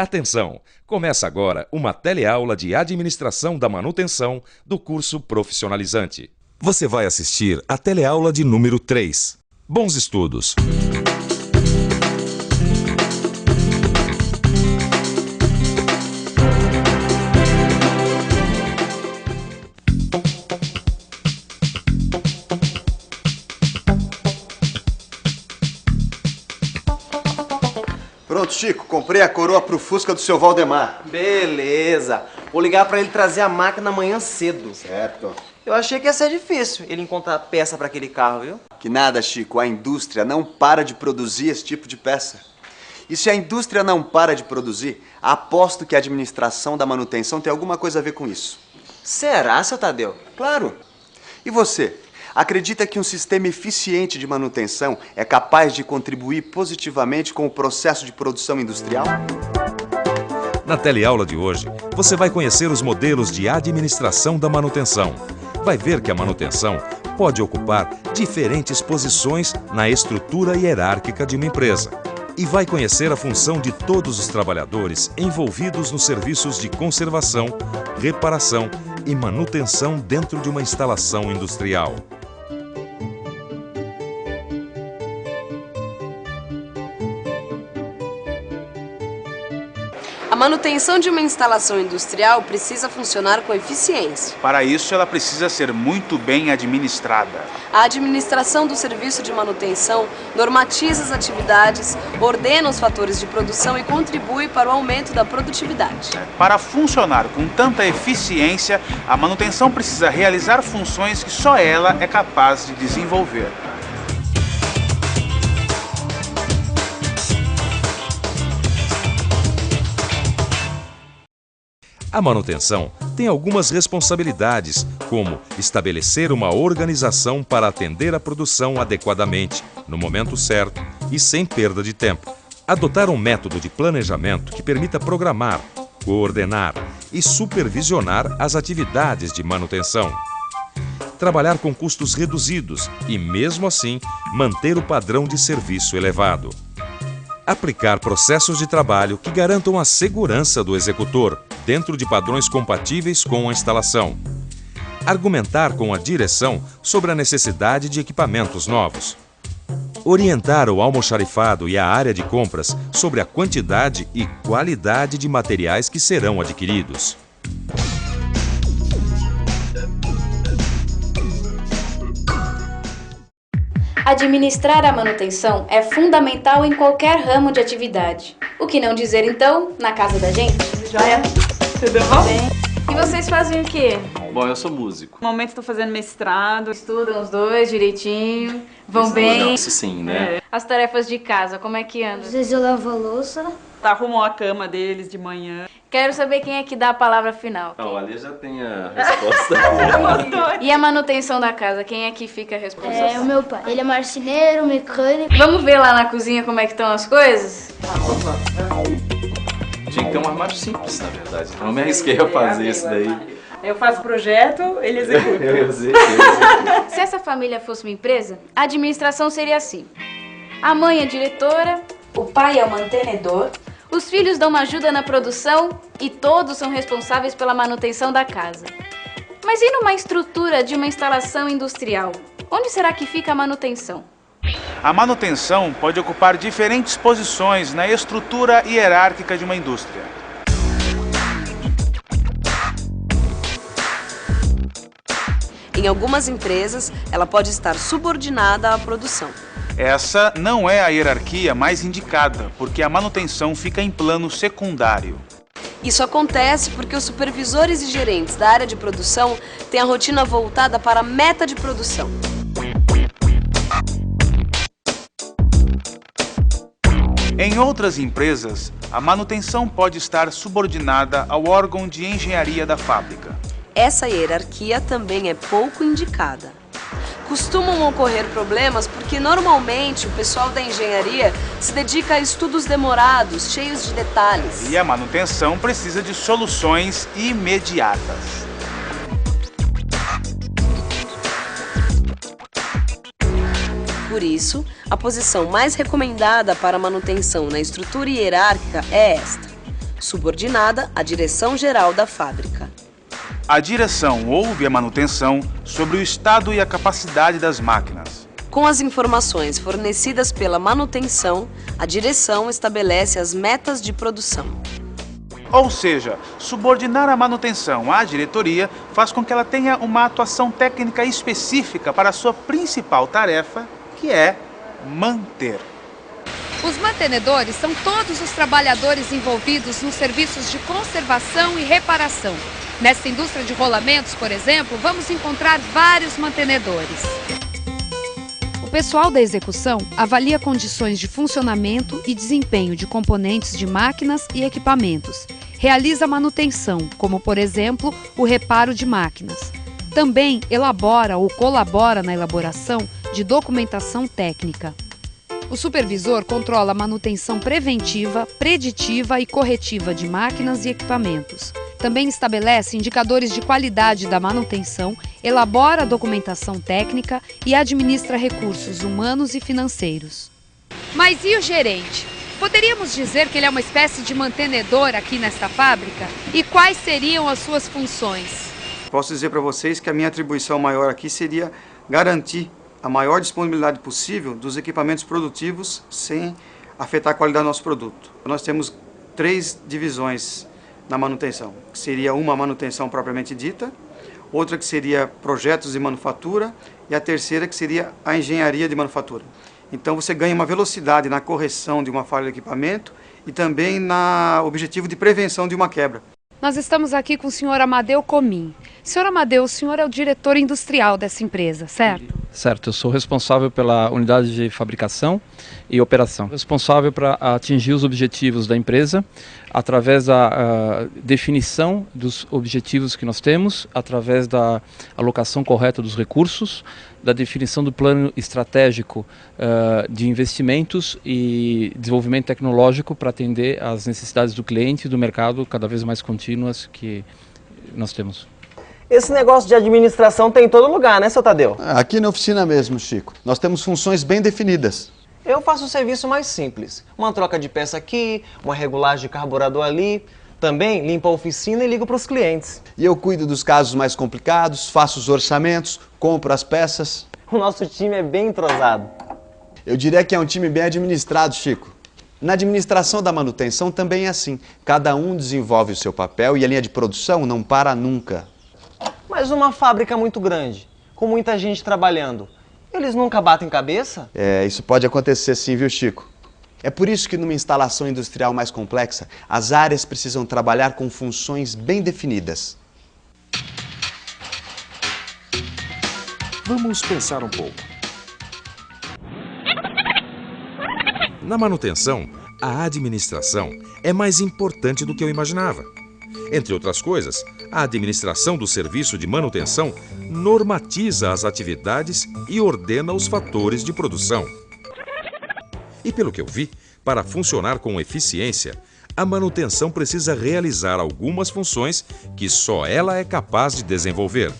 Atenção! Começa agora uma teleaula de administração da manutenção do curso profissionalizante. Você vai assistir a teleaula de número 3. Bons estudos! Pronto, Chico, comprei a coroa pro Fusca do seu Valdemar. Beleza. Vou ligar pra ele trazer a máquina amanhã cedo. Certo. Eu achei que ia ser difícil ele encontrar peça pra aquele carro, viu? Que nada, Chico, a indústria não para de produzir esse tipo de peça. E se a indústria não para de produzir, aposto que a administração da manutenção tem alguma coisa a ver com isso. Será, seu Tadeu? Claro. E você? Acredita que um sistema eficiente de manutenção é capaz de contribuir positivamente com o processo de produção industrial? Na teleaula de hoje, você vai conhecer os modelos de administração da manutenção. Vai ver que a manutenção pode ocupar diferentes posições na estrutura hierárquica de uma empresa. E vai conhecer a função de todos os trabalhadores envolvidos nos serviços de conservação, reparação e manutenção dentro de uma instalação industrial. A manutenção de uma instalação industrial precisa funcionar com eficiência. Para isso, ela precisa ser muito bem administrada. A administração do serviço de manutenção normatiza as atividades, ordena os fatores de produção e contribui para o aumento da produtividade. Para funcionar com tanta eficiência, a manutenção precisa realizar funções que só ela é capaz de desenvolver. A manutenção tem algumas responsabilidades, como estabelecer uma organização para atender a produção adequadamente, no momento certo e sem perda de tempo. Adotar um método de planejamento que permita programar, coordenar e supervisionar as atividades de manutenção. Trabalhar com custos reduzidos e, mesmo assim, manter o padrão de serviço elevado. Aplicar processos de trabalho que garantam a segurança do executor, dentro de padrões compatíveis com a instalação. Argumentar com a direção sobre a necessidade de equipamentos novos. Orientar o almoxarifado e a área de compras sobre a quantidade e qualidade de materiais que serão adquiridos. Administrar a manutenção é fundamental em qualquer ramo de atividade. O que não dizer, então, na casa da gente? Joia, tudo bom? Bem. E vocês fazem o quê? Bom, eu sou músico. No momento estou fazendo mestrado. Estudam os dois direitinho, vão bem. Isso sim, né? As tarefas de casa, como é que andam? Às vezes eu lavo a louça. Arrumam a cama deles de manhã. Quero saber quem é que dá a palavra final. Não, ali já tem a resposta. E a manutenção da casa, quem é que fica responsável? É o meu pai. Ele é marceneiro, mecânico. Vamos ver lá na cozinha como é que estão as coisas? Tinha que ter um armário simples, na verdade. Então eu me arrisquei a fazer isso daí. Eu faço projeto, ele executa. Eu executo. Se essa família fosse uma empresa, a administração seria assim. A mãe é diretora, o pai é o mantenedor, os filhos dão uma ajuda na produção e todos são responsáveis pela manutenção da casa. Mas e numa estrutura de uma instalação industrial? Onde será que fica a manutenção? A manutenção pode ocupar diferentes posições na estrutura hierárquica de uma indústria. Em algumas empresas, ela pode estar subordinada à produção. Essa não é a hierarquia mais indicada, porque a manutenção fica em plano secundário. Isso acontece porque os supervisores e gerentes da área de produção têm a rotina voltada para a meta de produção. Em outras empresas, a manutenção pode estar subordinada ao órgão de engenharia da fábrica. Essa hierarquia também é pouco indicada. Costumam ocorrer problemas porque normalmente o pessoal da engenharia se dedica a estudos demorados, cheios de detalhes. E a manutenção precisa de soluções imediatas. Por isso, a posição mais recomendada para a manutenção na estrutura hierárquica é esta: subordinada à direção-geral da fábrica. A direção ouve a manutenção sobre o estado e a capacidade das máquinas. Com as informações fornecidas pela manutenção, a direção estabelece as metas de produção. Ou seja, subordinar a manutenção à diretoria faz com que ela tenha uma atuação técnica específica para a sua principal tarefa, que é manter. Os mantenedores são todos os trabalhadores envolvidos nos serviços de conservação e reparação. Nessa indústria de rolamentos, por exemplo, vamos encontrar vários mantenedores. O pessoal da execução avalia condições de funcionamento e desempenho de componentes de máquinas e equipamentos. Realiza manutenção, como, por exemplo, o reparo de máquinas. Também elabora ou colabora na elaboração de documentação técnica. O supervisor controla a manutenção preventiva, preditiva e corretiva de máquinas e equipamentos. Também estabelece indicadores de qualidade da manutenção, elabora a documentação técnica e administra recursos humanos e financeiros. Mas e o gerente? Poderíamos dizer que ele é uma espécie de mantenedor aqui nesta fábrica? E quais seriam as suas funções? Posso dizer para vocês que a minha atribuição maior aqui seria garantir a maior disponibilidade possível dos equipamentos produtivos sem afetar a qualidade do nosso produto. Nós temos 3 divisões na manutenção, que seria uma manutenção propriamente dita, outra que seria projetos de manufatura e a terceira que seria a engenharia de manufatura. Então você ganha uma velocidade na correção de uma falha de equipamento e também no objetivo de prevenção de uma quebra. Nós estamos aqui com o senhor Amadeu Comim. Senhor Amadeu, o senhor é o diretor industrial dessa empresa, certo? Certo, eu sou responsável pela unidade de fabricação e operação. Responsável para atingir os objetivos da empresa através da definição dos objetivos que nós temos, através da alocação correta dos recursos, da definição do plano estratégico de investimentos e desenvolvimento tecnológico para atender às necessidades do cliente e do mercado cada vez mais contínuas que nós temos. Esse negócio de administração tem em todo lugar, né, seu Tadeu? Aqui na oficina mesmo, Chico. Nós temos funções bem definidas. Eu faço o serviço mais simples. Uma troca de peça aqui, uma regulagem de carburador ali. Também limpo a oficina e ligo para os clientes. E eu cuido dos casos mais complicados, faço os orçamentos, compro as peças. O nosso time é bem entrosado. Eu diria que é um time bem administrado, Chico. Na administração da manutenção também é assim. Cada um desenvolve o seu papel e a linha de produção não para nunca. Mas uma fábrica muito grande, com muita gente trabalhando, eles nunca batem cabeça? Isso pode acontecer sim, viu, Chico? É por isso que numa instalação industrial mais complexa, as áreas precisam trabalhar com funções bem definidas. Vamos pensar um pouco. Na manutenção, a administração é mais importante do que eu imaginava. Entre outras coisas, a administração do serviço de manutenção normatiza as atividades e ordena os fatores de produção. E pelo que eu vi, para funcionar com eficiência, a manutenção precisa realizar algumas funções que só ela é capaz de desenvolver.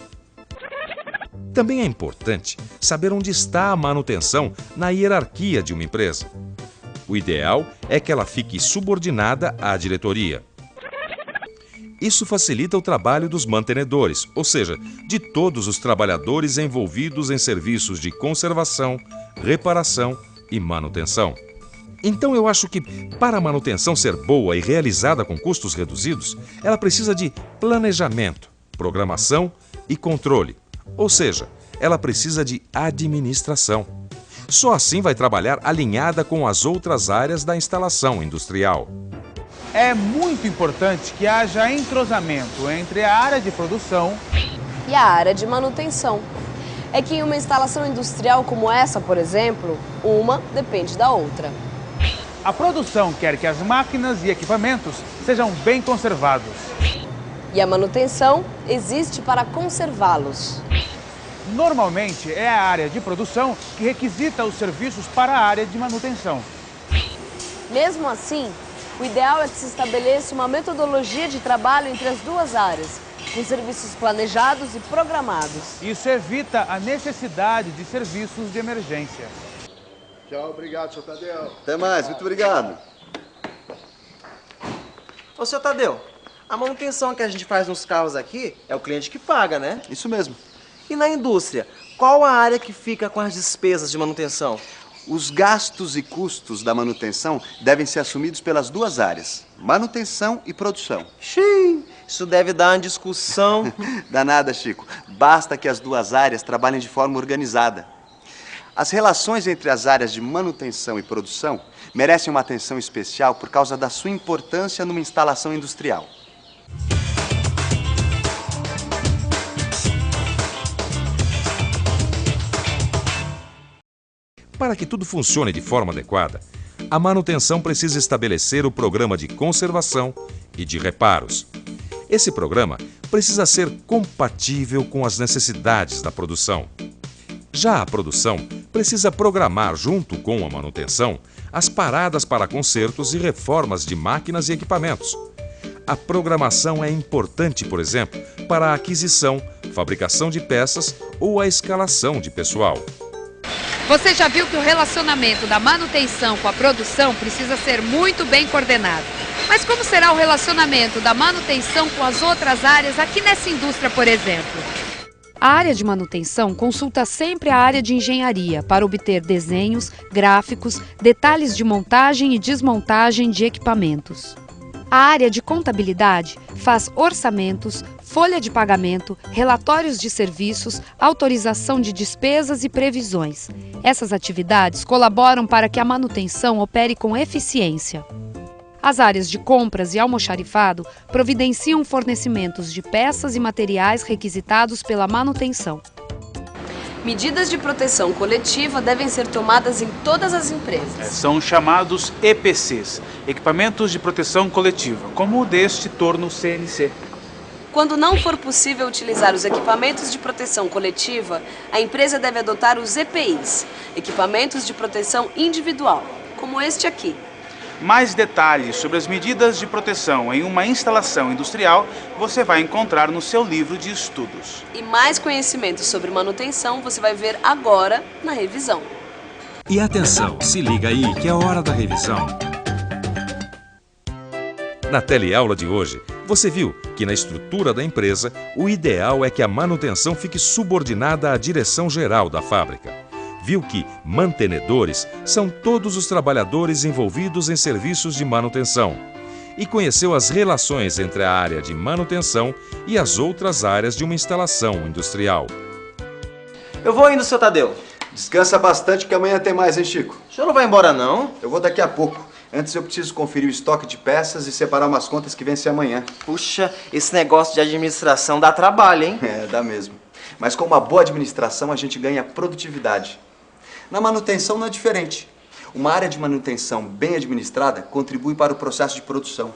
Também é importante saber onde está a manutenção na hierarquia de uma empresa. O ideal é que ela fique subordinada à diretoria. Isso facilita o trabalho dos mantenedores, ou seja, de todos os trabalhadores envolvidos em serviços de conservação, reparação e manutenção. Então eu acho que, para a manutenção ser boa e realizada com custos reduzidos, ela precisa de planejamento, programação e controle. Ou seja, ela precisa de administração. Só assim vai trabalhar alinhada com as outras áreas da instalação industrial. É muito importante que haja entrosamento entre a área de produção e a área de manutenção. É que em uma instalação industrial como essa, por exemplo, uma depende da outra. A produção quer que as máquinas e equipamentos sejam bem conservados. E a manutenção existe para conservá-los. Normalmente é a área de produção que requisita os serviços para a área de manutenção. Mesmo assim, o ideal é que se estabeleça uma metodologia de trabalho entre as duas áreas, com serviços planejados e programados. Isso evita a necessidade de serviços de emergência. Tchau, obrigado, seu Tadeu. Até mais, muito obrigado. Ô, seu Tadeu, a manutenção que a gente faz nos carros aqui é o cliente que paga, né? Isso mesmo. E na indústria, qual a área que fica com as despesas de manutenção? Os gastos e custos da manutenção devem ser assumidos pelas duas áreas, manutenção e produção. Xiii, isso deve dar uma discussão. Danada, Chico. Basta que as duas áreas trabalhem de forma organizada. As relações entre as áreas de manutenção e produção merecem uma atenção especial por causa da sua importância numa instalação industrial. Para que tudo funcione de forma adequada, a manutenção precisa estabelecer o programa de conservação e de reparos. Esse programa precisa ser compatível com as necessidades da produção. Já a produção precisa programar, junto com a manutenção, as paradas para consertos e reformas de máquinas e equipamentos. A programação é importante, por exemplo, para a aquisição, fabricação de peças ou a escalação de pessoal. Você já viu que o relacionamento da manutenção com a produção precisa ser muito bem coordenado. Mas como será o relacionamento da manutenção com as outras áreas aqui nessa indústria, por exemplo? A área de manutenção consulta sempre a área de engenharia para obter desenhos, gráficos, detalhes de montagem e desmontagem de equipamentos. A área de contabilidade faz orçamentos, folha de pagamento, relatórios de serviços, autorização de despesas e previsões. Essas atividades colaboram para que a manutenção opere com eficiência. As áreas de compras e almoxarifado providenciam fornecimentos de peças e materiais requisitados pela manutenção. Medidas de proteção coletiva devem ser tomadas em todas as empresas. São chamados EPCs, Equipamentos de Proteção Coletiva, como o deste torno CNC. Quando não for possível utilizar os equipamentos de proteção coletiva, a empresa deve adotar os EPIs, Equipamentos de Proteção Individual, como este aqui. Mais detalhes sobre as medidas de proteção em uma instalação industrial você vai encontrar no seu livro de estudos. E mais conhecimento sobre manutenção você vai ver agora na revisão. E atenção, se liga aí que é hora da revisão. Na teleaula de hoje, você viu que na estrutura da empresa, o ideal é que a manutenção fique subordinada à direção geral da fábrica. Viu que mantenedores são todos os trabalhadores envolvidos em serviços de manutenção. E conheceu as relações entre a área de manutenção e as outras áreas de uma instalação industrial. Eu vou indo, seu Tadeu. Descansa bastante que amanhã tem mais, hein, Chico? O senhor não vai embora, não? Eu vou daqui a pouco. Antes eu preciso conferir o estoque de peças e separar umas contas que vencem amanhã. Puxa, esse negócio de administração dá trabalho, hein? É, dá mesmo. Mas com uma boa administração a gente ganha produtividade. Na manutenção não é diferente. Uma área de manutenção bem administrada contribui para o processo de produção.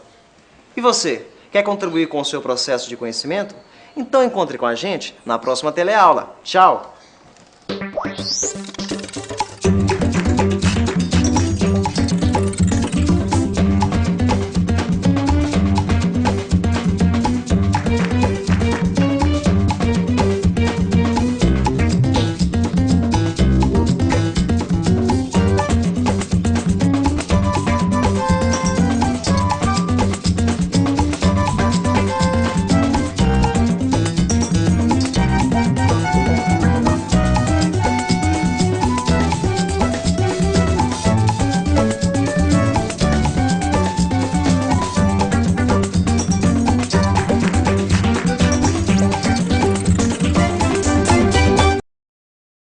E você, quer contribuir com o seu processo de conhecimento? Então encontre com a gente na próxima teleaula. Tchau!